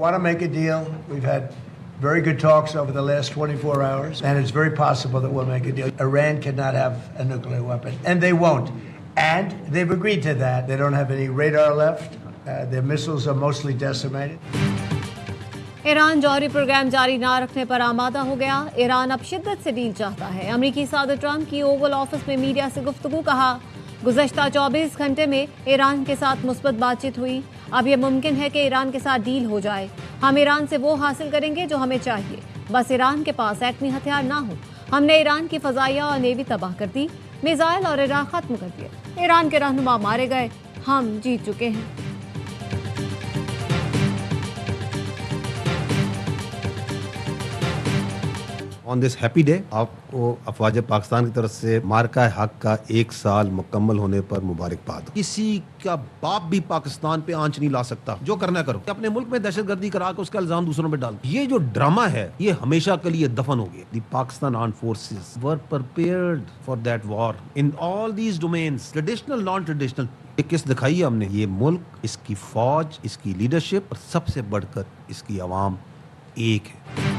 Want to make a deal? We've had very good talks over the last 24 hours, and it's very possible that we'll make a deal. Iran cannot have a nuclear weapon, and they won't. And they've agreed to that. They don't have any radar left. Their missiles are mostly decimated. Iran जौहरी program जारी ना रखने पर आमादा हो गया। Iran अब शिद्दत से डील चाहता है। अमरीकी सदर ट्रंप की ओवल ऑफिस में मीडिया से गुफ्तगू। कहा, गुज़श्ता 24 घंटे में ईरान के साथ मुस्बत बातचीत हुई। अब यह मुमकिन है कि ईरान के साथ डील हो जाए। हम ईरान से वो हासिल करेंगे जो हमें चाहिए, बस ईरान के पास एटमी हथियार ना हो। हमने ईरान की फ़ज़ाइया और नेवी तबाह कर दी, मिसाइल और इराक़ ख़त्म कर दिए। ईरान के रहनुमा मारे गए, हम जीत चुके हैं। ऑन दिस हैप्पी डे आपको अफवाज पाकिस्तान की तरफ से मार्का हक का 1 साल मुकम्मल होने पर मुबारकबाद। किसी का बाप भी पाकिस्तान पे आंच नहीं ला सकता। जो करना करो, अपने मुल्क में दहशतगर्दी करा के उसका इल्जाम दूसरों पे डाल। ये जो ड्रामा है ये हमेशा के लिए दफन हो गया। The Pakistan armed forces were prepared for that war in all these domains, traditional non traditional. ये किस दिखाई है हमने? ये मुल्क, इसकी फौज, इसकी लीडरशिप और सबसे बढ़कर इसकी आवाम एक है।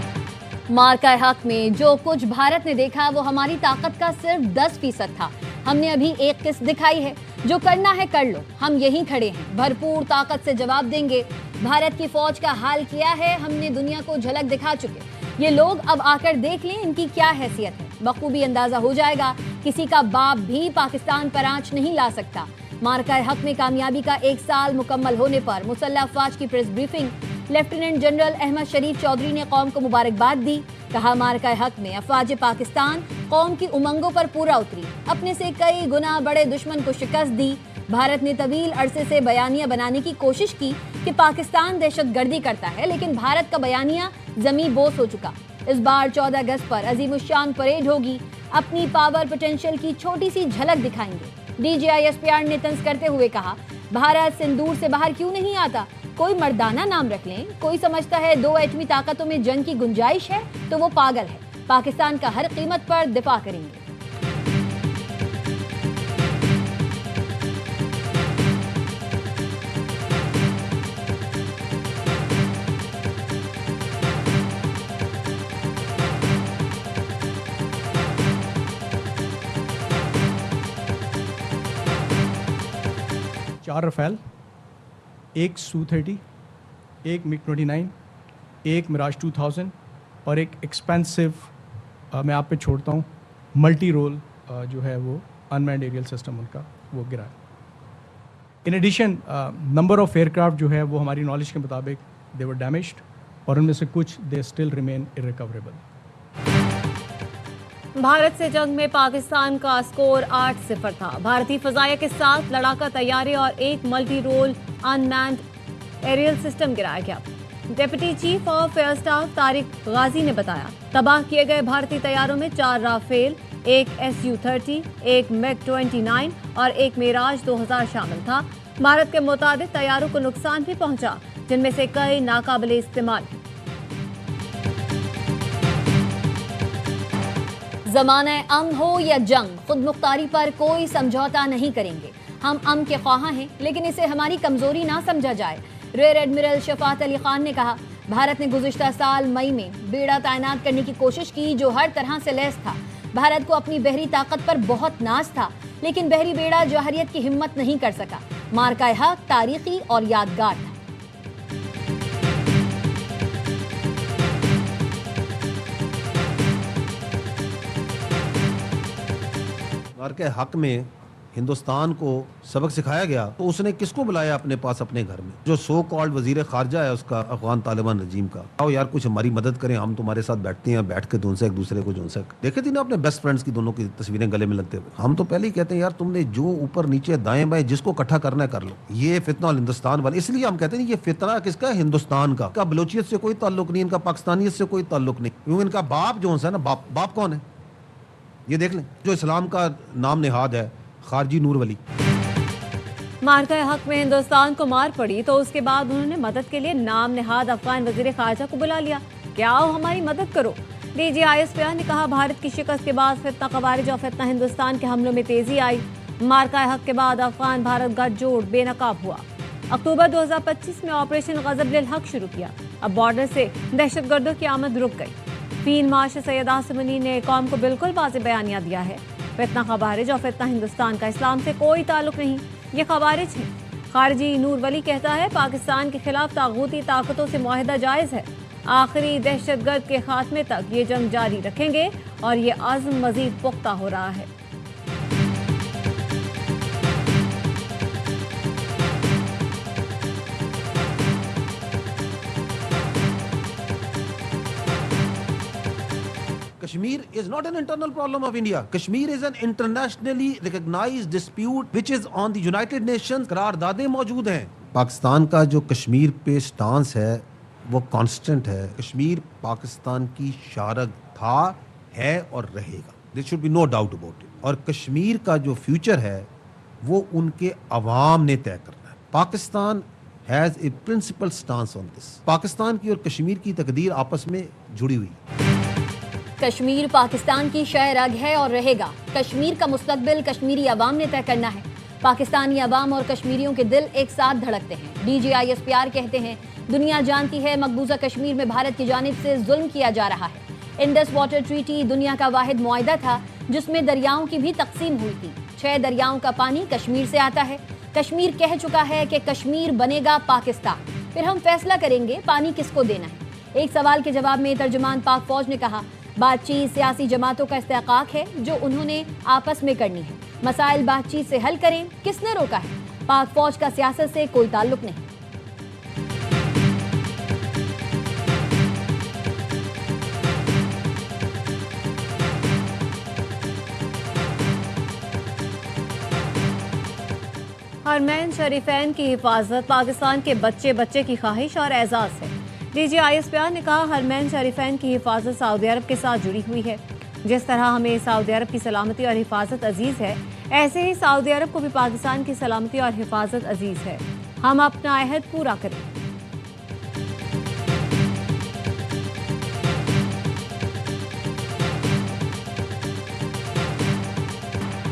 मार्का हक में जो कुछ भारत ने देखा वो हमारी ताकत का सिर्फ 10% था। हमने अभी एक किस्त दिखाई है। जो करना है कर लो, हम यहीं खड़े हैं, भरपूर ताकत से जवाब देंगे। भारत की फौज का हाल किया है हमने दुनिया को झलक दिखा चुके। ये लोग अब आकर देख लें इनकी क्या हैसियत है। बखूबी अंदाजा हो जाएगा, किसी का बाप भी पाकिस्तान पर आंच नहीं ला सकता। मार्का हक में कामयाबी का 1 साल मुकम्मल होने पर मुसल्लह अफवाज की press briefing. Lieutenant general Ahmed Sharif Chaudhry ने कौम को मुबारकबाद दी। कहा, मार्का हक में अफवाज पाकिस्तान कौम की उमंगों पर पूरा उतरी, अपने से कई गुना बड़े दुश्मन को शिकस्त दी। भारत ने तवील अरसे से बयानिया बनाने की कोशिश की कि पाकिस्तान दहशतगर्दी करता है, लेकिन भारत का बयानिया जमी बोस हो चुका। इस बार 14 अगस्त पर अजीमुशान परेड होगी। अपनी पावर पोटेंशियल की छोटी सी झलक दिखाएंगे। DGI-SPR ने तंज करते हुए कहा, भारत सिंदूर से बाहर क्यों नहीं आता? कोई मर्दाना नाम रख लें। कोई समझता है 2 एटमी ताकतों में जंग की गुंजाइश है तो वो पागल है। पाकिस्तान का हर कीमत पर दिफा करेंगे। चार रफेल, एक Su-30, एक MiG-29, एक मिराज 2000 और एक एक्सपेंसिव मैं आप पे छोड़ता हूँ मल्टी रोल जो है वो अनमैन्ड एरियल सिस्टम उनका वो गिरा है। In addition number of aircraft जो है वो हमारी नॉलेज के मुताबिक दे वर डैमेज्ड और उनमें से कुछ they still remain irrecoverable. Bharat से जंग में पाकिस्तान का स्कोर 8-0 था। भारतीय फजाइया के साथ लड़ाका तैयारी और एक multi role unmanned aerial system गिराया गया। Deputy chief of air staff Tariq Ghazi ने बताया, तबाह किए गए भारतीय तैयारों में 4 राफेल, एक Su-30, एक MiG-29 और एक मिराज 2000 शामिल था। भारत के मुताबिक तैयारों को नुकसान भी पहुंचा, जिनमें से कई नाकाबिले इस्तेमाल। ज़माना अमन हो या जंग, खुद मुख्तारी पर कोई समझौता नहीं करेंगे। हम अमन के ख्वाहां हैं, लेकिन इसे हमारी कमजोरी ना समझा जाए। रियर एडमिरल शफात अली खान ने कहा, भारत ने गुज़िश्ता साल मई में बेड़ा तैनात करने की कोशिश की जो हर तरह से लैस था। भारत को अपनी बहरी ताकत पर बहुत नाज था, लेकिन बहरी बेड़ा जौहरियत की हिम्मत नहीं कर सका। मार्का हक तारीखी और यादगार था। मार्के हक में हिंदुस्तान को सबक सिखाया गया तो उसने किसको बुलाया अपने पास अपने घर में? जो सो कॉल्ड वजीर खारजा है उसका, अफगान तालिबान रजीम का। आओ यार कुछ हमारी मदद करें, हम तुम्हारे साथ बैठते हैं, बैठ के दोनों से एक दूसरे को जोनसे देखे थी ना अपने बेस्ट फ्रेंड्स की दोनों की तस्वीरें गले में लगते हुए। हम तो पहले ही कहते हैं यार तुमने जो ऊपर नीचे दाएं बाएं जिसको इकट्ठा करना है कर लो। ये फितना हिंदुस्तान वाले, इसलिए हम कहते हैं ये फितना किसका है? हिंदुस्तान का। बलोचियत से कोई ताल्लुक नहीं, इनका पाकिस्तानियत से कोई ताल्लुक नहीं, क्योंकि इनका बाप जो है ना, बाप कौन है ये देख लें। जो इस्लाम का नाम निहाद है, खारजी नूर वली। मार्का हक में हिंदुस्तान को मार पड़ी तो उसके बाद उन्होंने मदद के लिए नाम निहाद अफगान वजीर खारजा को बुला लिया। क्या आओ हमारी मदद करो। DGI-SPR ने कहा, भारत की शिकस्त के बाद फितना कवारिज और फितना हिंदुस्तान के हमलों में तेजी आई। मार्का हक के बाद अफगान भारत गठजोड़ बेनकाब हुआ। अक्टूबर 2025 में ऑपरेशन गजब लिल हक शुरू किया। अब बॉर्डर से दहशतगर्दों की आमद रुक गई। फील्ड मार्शल सैयद आसिम मुनी ने कौम को बिल्कुल वाज़ेह बयानिया दिया है। फितना खवारिज और फितना हिंदुस्तान का इस्लाम से कोई ताल्लुक नहीं, ये खवारिज हैं। खारजी नूर वली कहता है पाकिस्तान के खिलाफ तागूती ताकतों से मुआहदा जायज़ है। आखिरी दहशतगर्द के खात्मे तक ये जंग जारी रखेंगे और ये आज़म मजीद पुख्ता हो रहा है। Kashmir is not an internal problem of India. Kashmir is an internationally recognized dispute which is on the United Nations. करारदादें मौजूद हैं। पाकिस्तान का जो कश्मीर पे स्टांस है वो कांस्टेंट है। कश्मीर पाकिस्तान की शारग था, है और रहेगा। There should be no doubt about it. और कश्मीर का जो फ्यूचर है वो उनके अवाम ने तय करना है। Pakistan has a principle stance on this. Pakistan की और कश्मीर की तकदीर आपस में जुड़ी हुई है। कश्मीर पाकिस्तान की शह रग है और रहेगा। कश्मीर का मुस्तकबिल कश्मीरी अवाम ने तय करना है। पाकिस्तानी अवाम और कश्मीरियों के दिल एक साथ धड़कते हैं। DGISPR कहते हैं दुनिया जानती है मकबूजा कश्मीर में भारत की जानिब से जुल्म किया जा रहा है। इंडस वाटर ट्रीटी दुनिया का वाहिद मुआहिदा था जिसमें दरियाओं की भी तकसीम हुई थी। 6 दरियाओं का पानी कश्मीर से आता है। कश्मीर कह चुका है कि कश्मीर बनेगा पाकिस्तान, फिर हम फैसला करेंगे पानी किसको देना है। एक सवाल के जवाब में तर्जुमान पाक फौज ने कहा बातचीत सियासी जमातों का इस्तेहकाक है जो उन्होंने आपस में करनी है। मसाइल बातचीत से हल करें, किसने रोका है? पाक फौज का सियासत से कोई ताल्लुक नहीं। हरमैन शरीफैन की हिफाजत पाकिस्तान के बच्चे बच्चे की ख्वाहिश और एजाज़ है। DGISPR ने कहा हरमैन शरीफैन की हिफाजत सऊदी अरब के साथ जुड़ी हुई है। जिस तरह हमें सऊदी अरब की सलामती और हिफाजत अजीज़ है, ऐसे ही सऊदी अरब को भी पाकिस्तान की सलामती और हिफाजत अजीज़ है। हम अपना अहद पूरा करें।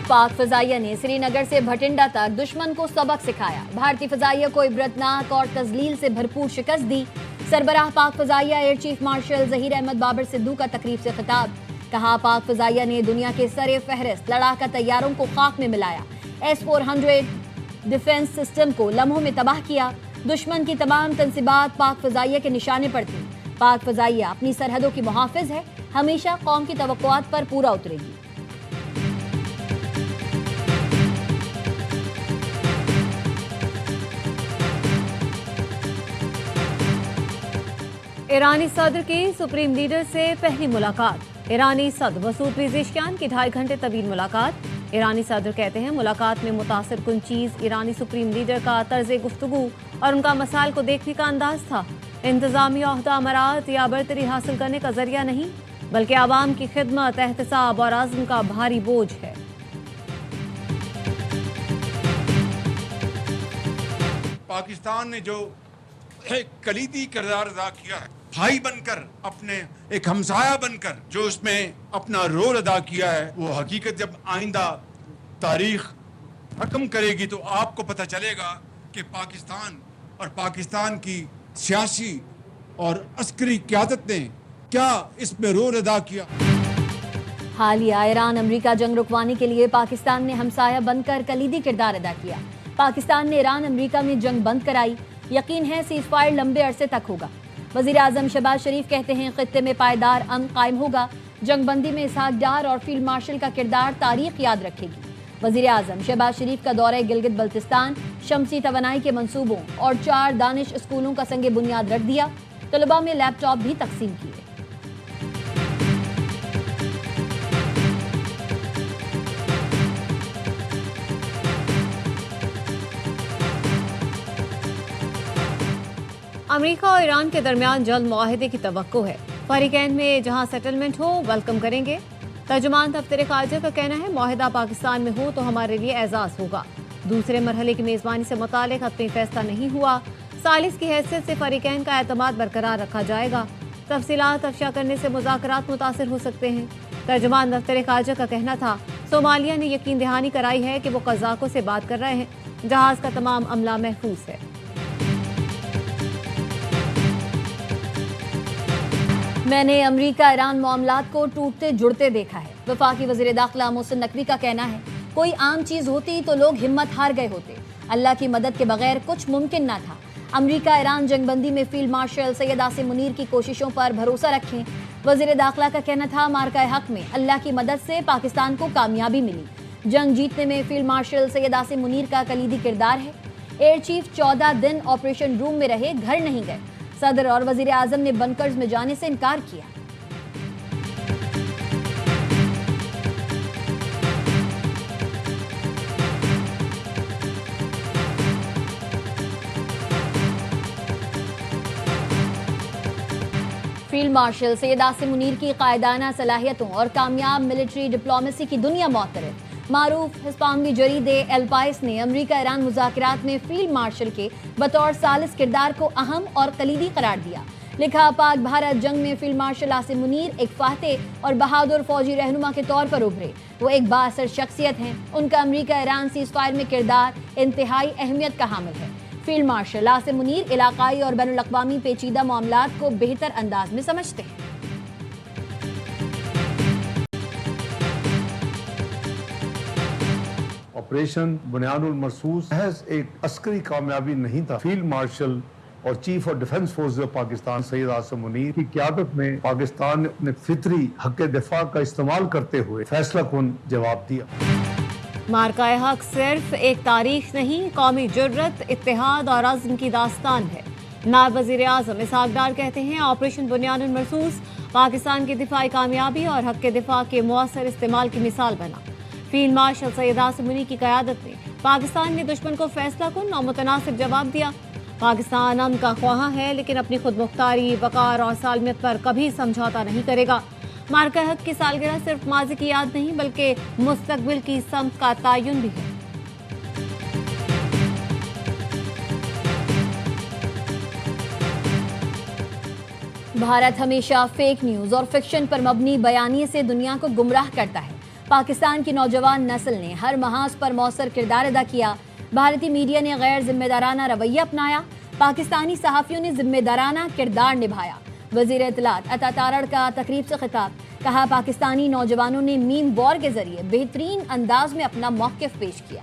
पाक फजाइया ने श्रीनगर से भटिंडा तक दुश्मन को सबक सिखाया। भारतीय फजाइया को इबरतनाक और तजलील से भरपूर शिकस्त दी। सरबराह पाक फजाइया air chief marshal Zaheer Ahmed Babar Sidhu का तकरीब से खिताब। कहा पाक फजाइया ने दुनिया के सरे फहरिस्त लड़ाका तैयारों को खाक में मिलाया। S-400 डिफेंस सिस्टम को लम्हों में तबाह किया। दुश्मन की तमाम तंसीबात पाक फजाइया के निशाने पर थी। पाक फजाइया अपनी सरहदों की मुहाफिज है, हमेशा कौम की तवक्कुआत पर पूरा उतरेगी। ईरानी सदर की सुप्रीम लीडर से पहली मुलाकात। ईरानी सदर मसूद पेज़ेशकियान की 2.5 घंटे तवील मुलाकात। ईरानी सदर कहते हैं मुलाकात में मुतासिर कुन चीज़ ईरानी सुप्रीम लीडर का तर्ज गुफ्तगू और उनका मसाइल को देखने का अंदाज था। इंतजामी ओहदा अमरात या बरतरी हासिल करने का जरिया नहीं, बल्कि आवाम की खिदमत, एहतसाब और आज़म का भारी बोझ है। पाकिस्तान ने जो एक कलीदी किरदार अदा किया है, भाई बनकर, अपने एक हमसाया बनकर जो उसमें अपना रोल अदा किया है, वो हकीकत जब आइंदा तारीख हकम करेगी तो आपको पता चलेगा कि पाकिस्तान और पाकिस्तान की सियासी और अस्करी क़यादत ने क्या इसमें रोल अदा किया। हालिया ईरान अमेरिका जंग रुकवाने के लिए पाकिस्तान ने हमसाया बनकर कलीदी किरदार अदा किया। पाकिस्तान ने ईरान अमेरिका में जंग बंद कराई। यकीन है सीज़फायर लंबे अरसे तक होगा। वज़ीर आज़म शहबाज शरीफ कहते हैं खित्ते में पायदार अमन कायम होगा। जंगबंदी में इसहाक डार और फील्ड मार्शल का किरदार तारीख याद रखेगी। वज़ीर आज़म शहबाज शरीफ का दौरा गिलगित बल्तिस्तान, शमसी तवानाई के मंसूबों और 4 दानिश स्कूलों का संगे बुनियाद रख दिया। तलबा में लैपटॉप भी तकसीम किए। अमेरिका और ईरान के दरमियान जल्द मुआहदे की तवक्को है। फरीकैन में जहां सेटलमेंट हो वेलकम करेंगे। तर्जुमान दफ्तर खारजा का कहना है मुआहदा पाकिस्तान में हो तो हमारे लिए एजाज़ होगा। दूसरे मरहले की मेज़बानी से मुतालिक हतमी फैसला नहीं हुआ। सालिस की हैसियत से फरीकैन का एतमाद बरकरार रखा जाएगा। तफसीलात अफशा करने से मुज़ाकरात मुतासिर हो सकते हैं। तर्जुमान दफ्तर खारजा का कहना था सोमालिया ने यकीन दहानी कराई है कि वो कज़ाकों से बात कर रहे हैं। जहाज़ का तमाम अमला महफूज है। میں نے امریکہ ایران معاملات کو ٹوٹتے جڑتے دیکھا ہے. وفاقی وزیر داخلہ محسن نقوی کا کہنا ہے کوئی عام چیز ہوتی تو لوگ ہمت ہار گئے ہوتے. اللہ کی مدد کے بغیر کچھ ممکن نہ تھا. امریکہ ایران جنگ بندی میں فیلڈ مارشل سید عاصم منیر کی کوششوں پر بھروسہ رکھیں. وزیر داخلہ کا کہنا تھا مارکہ حق میں اللہ کی مدد سے پاکستان کو کامیابی ملی. جنگ جیتنے میں فیلڈ مارشل سید عاصم منیر کا کلیدی کردار ہے. ایئر چیف 14 دن آپریشن روم میں رہے, گھر نہیں گئے. صدر اور وزیر اعظم نے بنکرز میں جانے سے انکار کیا. فیلڈ مارشل سید عاصم منیر کی قائدانہ صلاحیتوں اور کامیاب ملٹری ڈپلومیسی کی دنیا معترف. معروف ہسپانوی جریدے ایل پائس نے امریکہ ایران مذاکرات میں فیلڈ مارشل کے بطور ثالث کردار کو اہم اور کلیدی قرار دیا. لکھا پاک بھارت جنگ میں فیلڈ مارشل عاصم منیر ایک فاتح اور بہادر فوجی رہنما کے طور پر ابھرے. وہ ایک بااثر شخصیت ہیں. ان کا امریکہ ایران سیز فائر میں کردار انتہائی اہمیت کا حامل ہے. فیلڈ مارشل عاصم منیر علاقائی اور بین الاقوامی پیچیدہ معاملات کو بہتر انداز میں سمجھتے ہیں. آپریشن بنیاد المرصوص محض ایک عسکری کامیابی نہیں تھا. فیلڈ مارشل اور chief of defence forces of Pakistan Syed Asim Munir کی قیادت میں پاکستان نے اپنے فطری حق دفاع کا استعمال کرتے ہوئے فیصلہ کن جواب دیا. مارکہ حق صرف ایک تاریخ نہیں, قومی جرت, اتحاد اور عزم کی داستان ہے. نائب وزیر اعظم اسحاق ڈار کہتے ہیں آپریشن بنیاد المرصوص پاکستان کی دفاعی کامیابی اور حق دفاع کے مؤثر استعمال کی مثال بنا. فیلڈ مارشل سید عاصم منیر کی قیادت میں پاکستان نے دشمن کو فیصلہ کن اور متناسب جواب دیا. پاکستان امن کا خواہاں ہے لیکن اپنی خود مختاری, وقار اور سالمیت پر کبھی سمجھوتا نہیں کرے گا. مارکہ حق کی سالگرہ صرف ماضی کی یاد نہیں بلکہ مستقبل کی سمت کا تعین بھی ہے. بھارت ہمیشہ فیک نیوز اور فکشن پر مبنی بیانیے سے دنیا کو گمراہ کرتا ہے. پاکستان کی نوجوان نسل نے ہر محاذ پر مؤثر کردار ادا کیا. بھارتی میڈیا نے غیر ذمہ دارانہ رویہ اپنایا. پاکستانی صحافیوں نے ذمہ دارانہ کردار نبھایا. وزیر اطلاعات عطا تارڑ کا تقریب سے خطاب. کہا پاکستانی نوجوانوں نے میم وار کے ذریعے بہترین انداز میں اپنا موقف پیش کیا.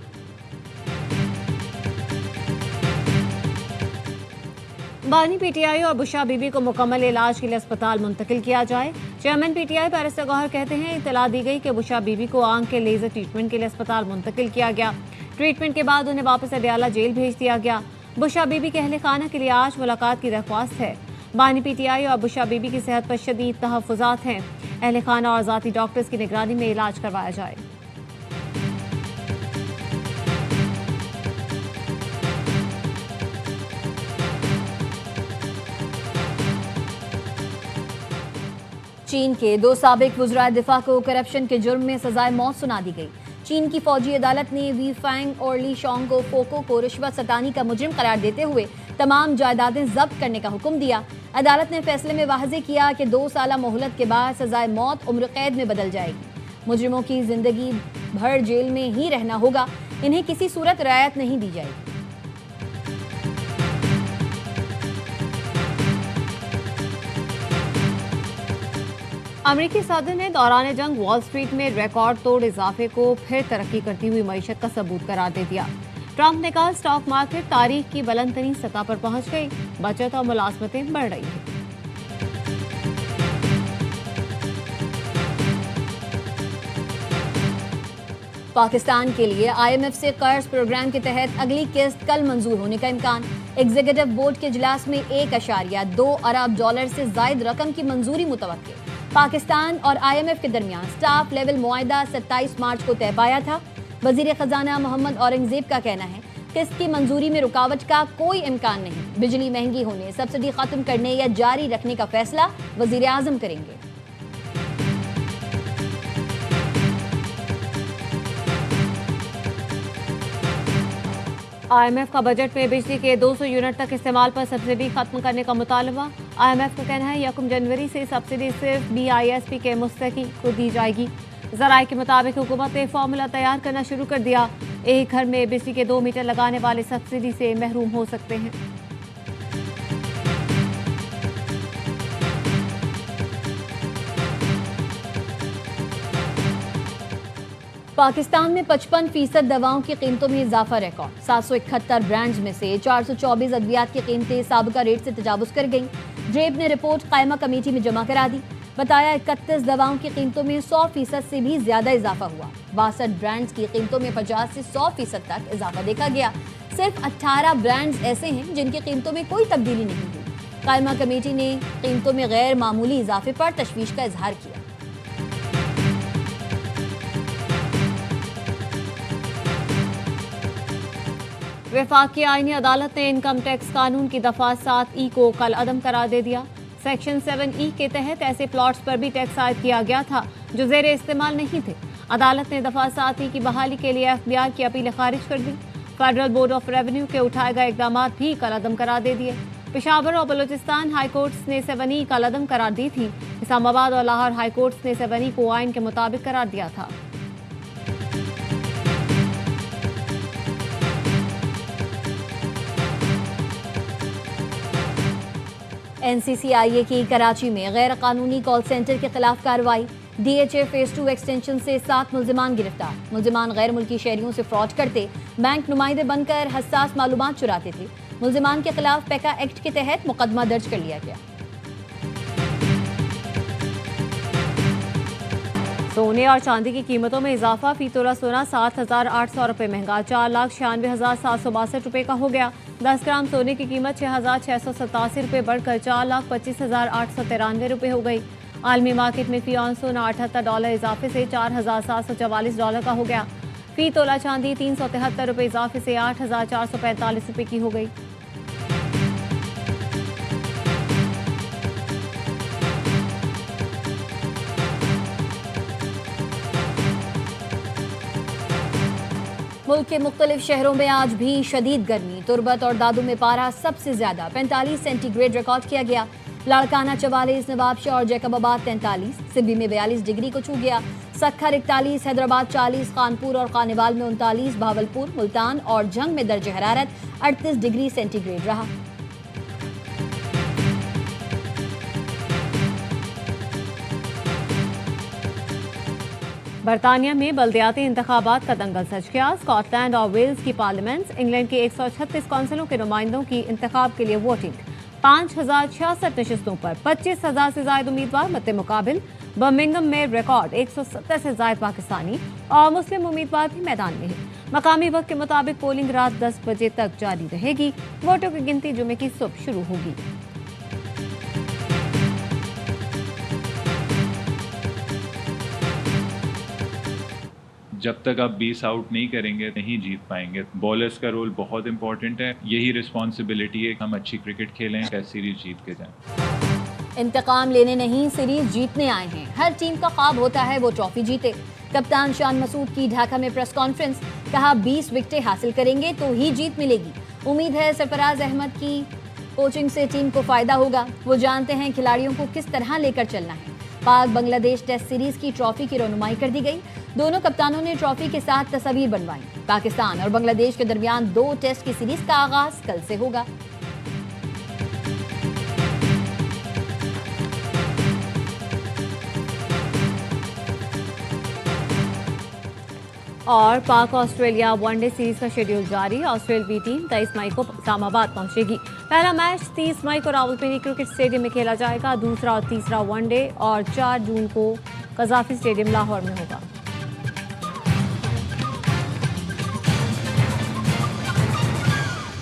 بانی پی ٹی آئی اور بشرا بی بی کو مکمل علاج کے لیے اسپتال منتقل کیا جائے. Chairman P T I barrister Gohar کہتے ہیں اطلاع دی گئی کہ بشرا بی بی کو آنکھ کے لیزر ٹریٹمنٹ کے لیے اسپتال منتقل کیا گیا. ٹریٹمنٹ کے بعد انہیں واپس اڈیالہ جیل بھیج دیا گیا. بشرا بی بی کے اہل خانہ کے لیے آج ملاقات کی درخواست ہے. بانی پی ٹی آئی اور بشرا بی بی کی صحت پر شدید تحفظات ہیں. اہل خانہ اور ذاتی ڈاکٹرز کی نگرانی میں علاج کروایا جائے. چین کے 2 سابق وزرائے دفاع کو کرپشن کے جرم میں سزائے موت سنا دی گئی. چین کی فوجی عدالت نے وی فینگ اور لی شانگ کو فوکو کو رشوت ستانی کا مجرم قرار دیتے ہوئے تمام جائیدادیں ضبط کرنے کا حکم دیا. عدالت نے فیصلے میں واضح کیا کہ 2 سالہ مہلت کے بعد سزائے موت عمر قید میں بدل جائے گی. مجرموں کی زندگی بھر جیل میں ہی رہنا ہوگا. انہیں کسی صورت رعایت نہیں دی جائے گی. امریکی صدر نے دوران جنگ وال سٹریٹ میں ریکارڈ توڑ اضافے کو پھر ترقی کرتی ہوئی معیشت کا ثبوت قرار دے دیا. ٹرمپ نے کہا اسٹاک مارکیٹ تاریخ کی بلند ترین سطح پر پہنچ گئی. بچت اور ملازمتیں بڑھ رہی ہیں. پاکستان کے لیے آئی ایم ایف سے قرض پروگرام کے تحت اگلی قسط کل منظور ہونے کا امکان. ایگزیکٹو بورڈ کے اجلاس میں $1.2 ارب سے زائد رقم کی منظوری متوقع. پاکستان اور آئی ایم ایف کے درمیان سٹاف لیول معاہدہ 27 مارچ کو طے پایا تھا. وزیر خزانہ محمد اورنگزیب کا کہنا ہے قسط کی منظوری میں رکاوٹ کا کوئی امکان نہیں. بجلی مہنگی ہونے، سبسڈی ختم کرنے یا جاری رکھنے کا فیصلہ وزیر اعظم کریں گے. آئی ایم ایف کا بجٹ میں بجلی کے 200 یونٹ تک استعمال پر سبسڈی ختم کرنے کا مطالبہ. آئی ایم ایف کا کہنا ہے 1 جنوری سے سبسڈی صرف BISP کے مستحق کو دی جائے گی. ذرائع کے مطابق حکومت نے فارمولا تیار کرنا شروع کر دیا. ایک گھر میں بجلی کے 2 میٹر لگانے والے سبسڈی سے محروم ہو سکتے ہیں. پاکستان میں 55% دواؤں کی قیمتوں میں اضافہ ریکارڈ 771 برانڈز میں سے 424 ادویات کی قیمتیں سابقہ ریٹ سے تجاوز کر گئیں. ڈریپ نے رپورٹ قائمہ کمیٹی میں جمع کرا دی. بتایا 31 دواؤں کی قیمتوں میں 100% سے بھی زیادہ اضافہ ہوا. 62 برانڈز کی قیمتوں میں 50 سے 100% تک اضافہ دیکھا گیا. صرف 18 برانڈز ایسے ہیں جن کی قیمتوں میں کوئی تبدیلی نہیں ہوئی. قائمہ کمیٹی نے قیمتوں میں غیر معمولی اضافے پر تشویش کا اظہار کیا. وفاقی آئینی عدالت نے انکم ٹیکس قانون کی دفعہ 7E کو کل عدم قرار دے دیا. سیکشن 7E کے تحت ایسے پلاٹس پر بھی ٹیکس عائد کیا گیا تھا جو زیر استعمال نہیں تھے. عدالت نے دفعہ 7E کی بحالی کے لیے FBI کی اپیل خارج کر دی. فیڈرل بورڈ آف ریونیو کے اٹھائے گئے اقدامات بھی کل عدم قرار دے دیے. پشاور اور بلوچستان ہائی کورٹس نے 7E کل عدم قرار دی تھی. اسلام آباد اور لاہور ہائی کورٹس نے 7E کو آئین کے مطابق قرار دیا تھا. NCCIA کی کراچی میں غیر قانونی کال سینٹر کے خلاف کارروائی. DHA فیز 2 ایکسٹینشن سے 7 ملزمان گرفتار. ملزمان غیر ملکی شہریوں سے فراڈ کرتے، بینک نمائندے بن کر حساس معلومات چراتے تھے. ملزمان کے خلاف پیکا ایکٹ کے تحت مقدمہ درج کر لیا گیا. سونے اور چاندی کی قیمتوں میں اضافہ. فی تولہ سونا 7,800 روپے مہنگا 4,96,762 روپے کا ہو گیا. 10 گرام سونے کی قیمت 6,687 روپے بڑھ کر 4,25,893 روپے ہو گئی. عالمی مارکیٹ میں فی اونس سونا $78 اضافے سے 4,744 کا ہو گیا. فی تولہ چاندی 373 روپے اضافے سے 8,445 روپے کی ہو گئی. ملک کے مختلف شہروں میں آج بھی شدید گرمی. تربت اور دادو میں پارہ سب سے زیادہ 45 سینٹی گریڈ ریکارڈ کیا گیا. لاڑکانہ 44، نواب شاہ اور جیکب آباد 43، سبی میں 42 ڈگری کو چھو گیا. سکھر 41، حیدرآباد 40، خانپور اور خانیوال میں 39، بھاولپور، ملتان اور جنگ میں درجہ حرارت 38 ڈگری سینٹی گریڈ رہا. برطانیہ میں بلدیاتی انتخابات کا دنگل سج گیا. اسکاٹ لینڈ اور ویلز کی پارلیمنٹس، انگلینڈ کے 136 کونسلوں کے نمائندوں کی انتخاب کے لیے ووٹنگ. 5,066 نشستوں پر 25,000 سے زائد امیدوار مد مقابل. برمنگھم میں ریکارڈ 170 سے زائد پاکستانی اور مسلم امیدوار بھی میدان میں ہیں. مقامی وقت کے مطابق پولنگ رات 10 بجے تک جاری رہے گی. ووٹوں کی گنتی جمعے کی صبح شروع ہوگی. جب تک آپ 20 آؤٹ نہیں کریں گے نہیں جیت پائیں گے. بولرز کا رول بہت امپورٹنٹ ہے. یہی رسپانسبلٹی ہے کہ ہم اچھی کرکٹ کھیلیں، ٹیسٹ سیریز جیت کے جائیں. انتقام لینے نہیں، سیریز جیتنے آئے ہیں. ہر ٹیم کا خواب ہوتا ہے وہ ٹرافی جیتے. کپتان شان مسعود کی ڈھاکہ میں پریس کانفرنس. کہا 20 وکٹیں حاصل کریں گے تو ہی جیت ملے گی. امید ہے سرفراز احمد کی کوچنگ سے ٹیم کو فائدہ ہوگا. وہ جانتے ہیں کھلاڑیوں کو کس طرح لے کر چلنا ہے. پاک بنگلہ دیش ٹیسٹ سیریز کی ٹرافی کی رونمائی کر دی گئی. دونوں کپتانوں نے ٹرافی کے ساتھ تصاویر بنوائی. پاکستان اور بنگلہ دیش کے درمیان 2 ٹیسٹ کی سیریز کا آغاز کل سے ہوگا. اور پاک آسٹریلیا ون ڈے سیریز کا شیڈیول جاری. آسٹریلوی ٹیم 23 مئی کو اسلام آباد پہنچے گی. پہلا میچ 30 مئی کو راولپنڈی کرکٹ اسٹیڈیم میں کھیلا جائے گا. دوسرا اور تیسرا ون ڈے اور 4 جون کو قذافی اسٹیڈیم لاہور میں ہوگا.